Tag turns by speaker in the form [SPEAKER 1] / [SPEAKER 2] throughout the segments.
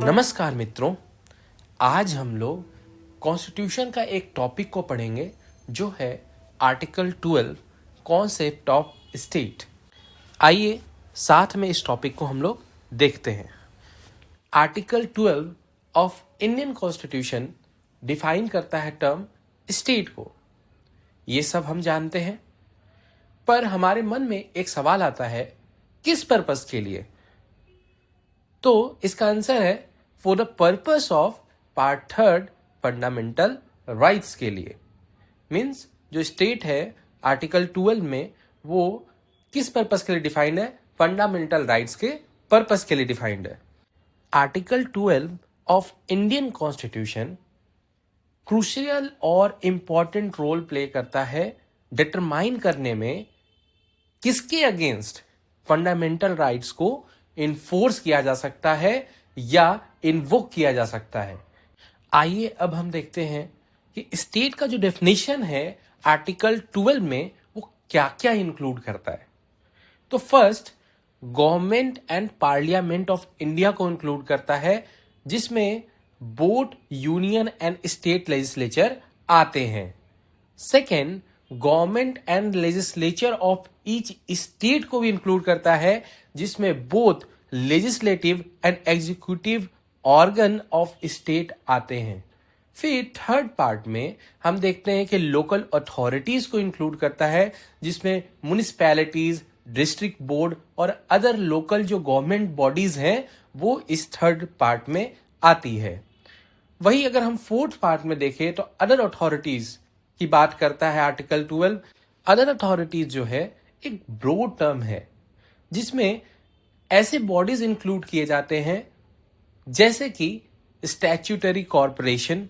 [SPEAKER 1] नमस्कार मित्रों, आज हम लोग कॉन्स्टिट्यूशन का एक टॉपिक को पढ़ेंगे जो है आर्टिकल 12 कॉन्सेप्ट ऑफ स्टेट। आइए साथ में इस टॉपिक को हम लोग देखते हैं। Article 12 of Indian constitution define करता है टर्म स्टेट को। ये सब हम जानते हैं, पर हमारे मन में एक सवाल आता है, किस पर्पस के लिए? तो इसका आंसर है for the purpose of part 3 fundamental rights के लिए। मीन्स जो स्टेट है आर्टिकल 12 में वो किस पर्पस के लिए डिफाइंड है? फंडामेंटल राइट्स के पर्पस के लिए डिफाइंड है। Article 12 of Indian constitution crucial और इंपॉर्टेंट रोल प्ले करता है डिटरमाइन करने में किसके अगेंस्ट फंडामेंटल राइट्स को इन्फोर्स किया जा सकता है या इन्वोक किया जा सकता है। आइए अब हम देखते हैं कि स्टेट का जो डेफिनेशन है आर्टिकल 12 में वो क्या क्या इंक्लूड करता है। तो first, government and parliament of India को इंक्लूड करता है, जिसमें both union and state legislature आते हैं। Second, government and legislature of each state को भी इंक्लूड करता है, जिसमें both legislative and executive organ of state आते हैं। फिर थर्ड पार्ट में हम देखते हैं कि लोकल अथॉरिटीज को इंक्लूड करता है, जिसमें म्युनिसिपैलिटीज, डिस्ट्रिक्ट बोर्ड और अदर लोकल जो गवर्नमेंट बॉडीज हैं वो इस थर्ड पार्ट में आती है। वही अगर हम फोर्थ पार्ट में देखें तो अदर अथॉरिटीज की बात करता है आर्टिकल 12। अदर अथॉरिटीज जो है एक ब्रॉड टर्म है, जिसमें ऐसे बॉडीज इंक्लूड किए जाते हैं जैसे कि स्टैट्यूटरी कॉर्पोरेशन,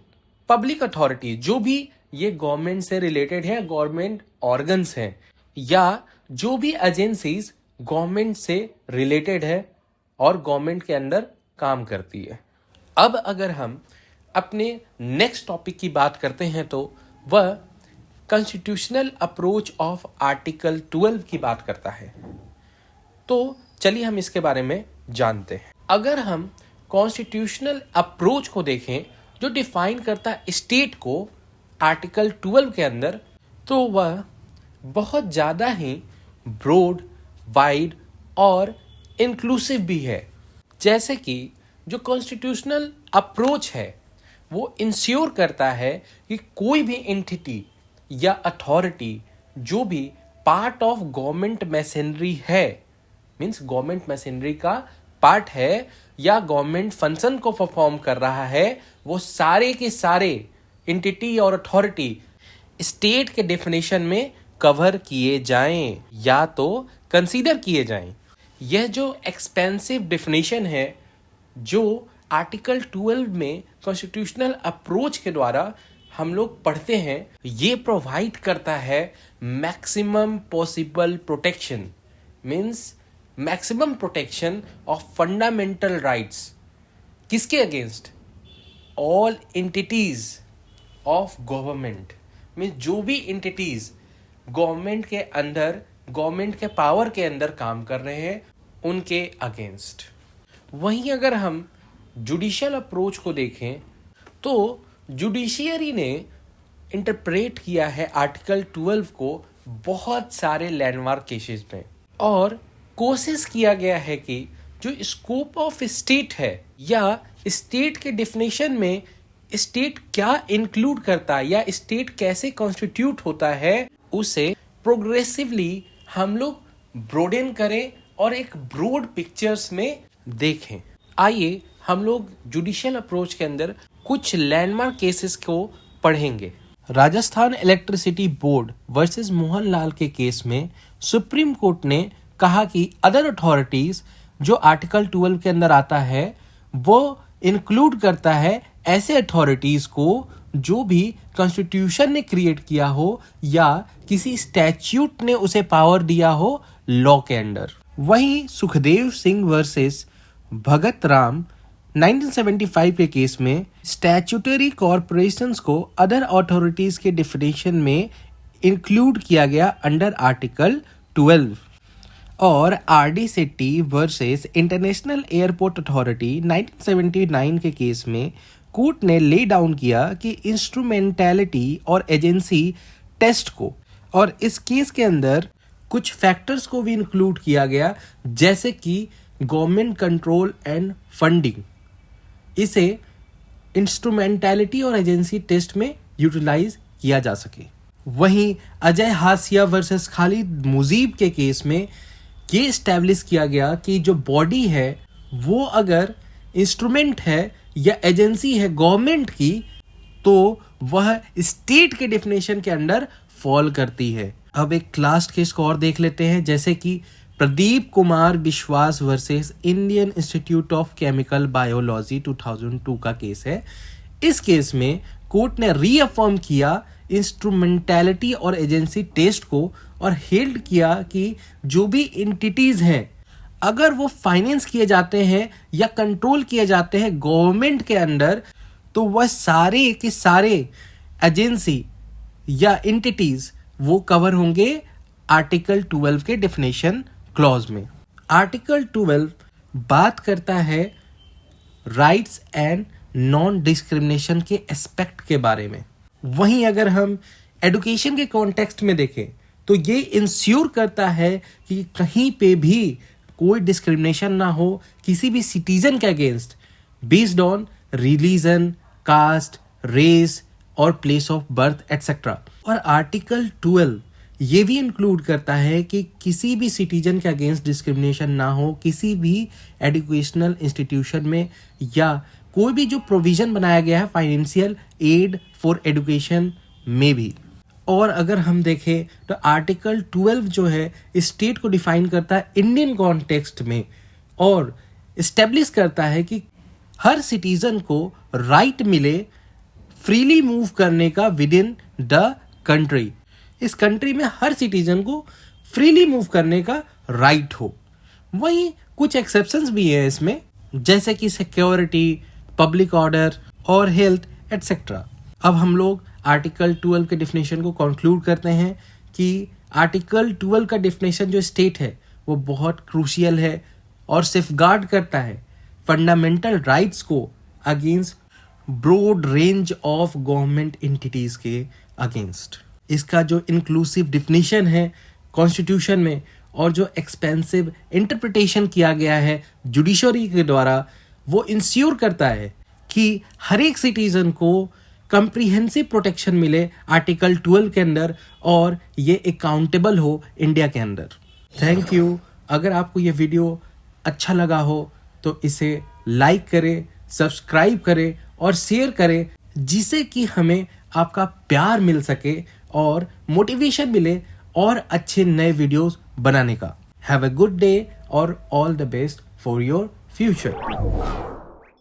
[SPEAKER 1] पब्लिक अथॉरिटी जो भी ये गवर्नमेंट से रिलेटेड है, गवर्नमेंट ऑर्गन्स हैं, या जो भी एजेंसीज गवर्नमेंट से रिलेटेड है और गवर्नमेंट के अंदर काम करती है। अब अगर हम अपने नेक्स्ट टॉपिक की बात करते हैं तो वह कॉन्स्टिट्यूशनल अप्रोच ऑफ आर्टिकल 12 की बात करता है। तो चलिए हम इसके बारे में जानते हैं। अगर हम कॉन्स्टिट्यूशनल अप्रोच को देखें जो डिफाइन करता है स्टेट को आर्टिकल 12 के अंदर, तो वह बहुत ज़्यादा ही ब्रॉड, वाइड और इंक्लूसिव भी है। जैसे कि जो कॉन्स्टिट्यूशनल अप्रोच है वो इंश्योर करता है कि कोई भी एंटिटी या अथॉरिटी जो भी पार्ट ऑफ गवर्नमेंट मैशनरी है, मीन्स गवर्नमेंट मैशनरी का पार्ट है या गवर्नमेंट फंक्शन को परफॉर्म कर रहा है, वो सारे के सारे एंटिटी और अथॉरिटी स्टेट के डेफिनेशन में कवर किए जाएं या तो कंसीडर किए जाएं। यह जो एक्सपेंसिव डेफिनेशन है जो आर्टिकल 12 में कॉन्स्टिट्यूशनल अप्रोच के द्वारा हम लोग पढ़ते हैं, ये प्रोवाइड करता है maximum possible protection, means maximum protection of fundamental rights. किसके against? All entities of government, means जो भी एंटिटीज गवर्नमेंट के अंदर, गवर्नमेंट के पावर के अंदर काम कर रहे हैं उनके अगेंस्ट। वहीं अगर हम जुडिशियल अप्रोच को देखें तो जुडिशियरी ने इंटरप्रेट किया है आर्टिकल 12 को बहुत सारे लैंडमार्क केसेस में, और कोशिश किया गया है कि जो स्कोप ऑफ स्टेट है या स्टेट के डेफिनेशन में स्टेट क्या इंक्लूड करता है या स्टेट कैसे कॉन्स्टिट्यूट होता है, उसे प्रोग्रेसिवली हम लोग ब्रोडेन करें और एक ब्रॉड पिक्चर्स में देखें। आइए हम लोग जुडिशियल अप्रोच के अंदर कुछ लैंडमार्क केसेस को पढ़ेंगे। Rajasthan electricity board versus Mohanlal के केस में सुप्रीम कोर्ट ने कहा कि अदर अथॉरिटीज जो आर्टिकल 12 के अंदर आता है वो इंक्लूड करता है ऐसे अथॉरिटीज को जो भी कॉन्स्टिट्यूशन ने क्रिएट किया हो या किसी स्टैच्यूट ने उसे पावर दिया हो लॉ के अंडर। वहीं सुखदेव सिंह वर्सेस भगत राम 1975 के केस में स्टैच्यूटरी कॉर्पोरेशंस को अदर अथॉरिटीज के डेफिनेशन में इंक्लूड किया गया अंडर आर्टिकल 12। और R D Shetty versus international airport authority 1979 के केस में कोर्ट ने ले डाउन किया कि इंस्ट्रूमेंटैलिटी और एजेंसी टेस्ट को, और इस केस के अंदर कुछ फैक्टर्स को भी इंक्लूड किया गया, जैसे कि गवर्नमेंट कंट्रोल एंड फंडिंग, इसे इंस्ट्रूमेंटैलिटी और एजेंसी टेस्ट में यूटिलाइज किया जा सके। वहीं अजय हासिया वर्सेस खालिद मुजीब के केस में ये इस्टेब्लिश किया गया कि जो बॉडी है वो अगर इंस्ट्रूमेंट है या एजेंसी है गवर्नमेंट की, तो वह स्टेट के डेफिनेशन के अंडर फॉल करती है। अब एक लास्ट केस को और देख लेते हैं, जैसे कि प्रदीप कुमार विश्वास versus Indian institute of chemical biology 2002 का केस है। इस केस में कोर्ट ने रीअफर्म किया इंस्ट्रूमेंटैलिटी और एजेंसी टेस्ट को और हेल्ड किया कि जो भी एंटिटीज हैं अगर वो फाइनेंस किए जाते हैं या कंट्रोल किए जाते हैं गवर्नमेंट के अंडर, तो वह सारे के सारे एजेंसी या एंटिटीज वो कवर होंगे आर्टिकल 12 के डेफिनेशन क्लॉज में। आर्टिकल 12 बात करता है राइट्स एंड नॉन डिस्क्रिमिनेशन के एस्पेक्ट के बारे में। वहीं अगर हम एडुकेशन के कॉन्टेक्स्ट में देखें तो ये इंश्योर करता है कि कहीं पे भी कोई डिस्क्रिमिनेशन ना हो किसी भी सिटीजन के against based on religion, caste, race और प्लेस ऑफ बर्थ एटसेट्रा। और आर्टिकल 12 ये भी इंक्लूड करता है कि किसी भी सिटीजन के अगेंस्ट डिस्क्रिमिनेशन ना हो किसी भी एजुकेशनल इंस्टीट्यूशन में, या कोई भी जो प्रोविजन बनाया गया है फाइनेंशियल एड फॉर एजुकेशन में भी। और अगर हम देखें तो आर्टिकल 12 जो है स्टेट को डिफाइन करता है इंडियन कॉन्टेक्स्ट में और इस्टेब्लिश करता है कि हर सिटीजन को राइट मिले फ्रीली मूव करने का विद इन द कंट्री। इस कंट्री में हर सिटीजन को फ्रीली मूव करने का राइट हो। वहीं कुछ एक्सेप्शंस भी है इसमें, जैसे कि सिक्योरिटी, पब्लिक ऑर्डर और हेल्थ एटसेट्रा। अब हम लोग आर्टिकल 12 के डेफिनेशन को कंक्लूड करते हैं कि आर्टिकल 12 का डेफिनेशन जो स्टेट है वो बहुत क्रूशियल है और सेफगार्ड करता है फंडामेंटल राइट्स को against broad range of government entities के अगेंस्ट। इसका जो इंक्लूसिव डेफिनेशन है कॉन्स्टिट्यूशन में और जो एक्सपेंसिव इंटरप्रिटेशन किया गया है जुडिशरी के द्वारा, वो इंश्योर करता है कि हर एक सिटीजन को कंप्रीहेंसिव प्रोटेक्शन मिले आर्टिकल 12 के अंदर और ये अकाउंटेबल हो इंडिया के अंदर। Thank you. अगर आपको ये वीडियो अच्छा लगा हो तो इसे लाइक करें, सब्सक्राइब करें और शेयर करें, जिससे कि हमें आपका प्यार मिल सके और मोटिवेशन मिले और अच्छे नए वीडियोस बनाने का। हैव अ गुड डे और all the best for your future.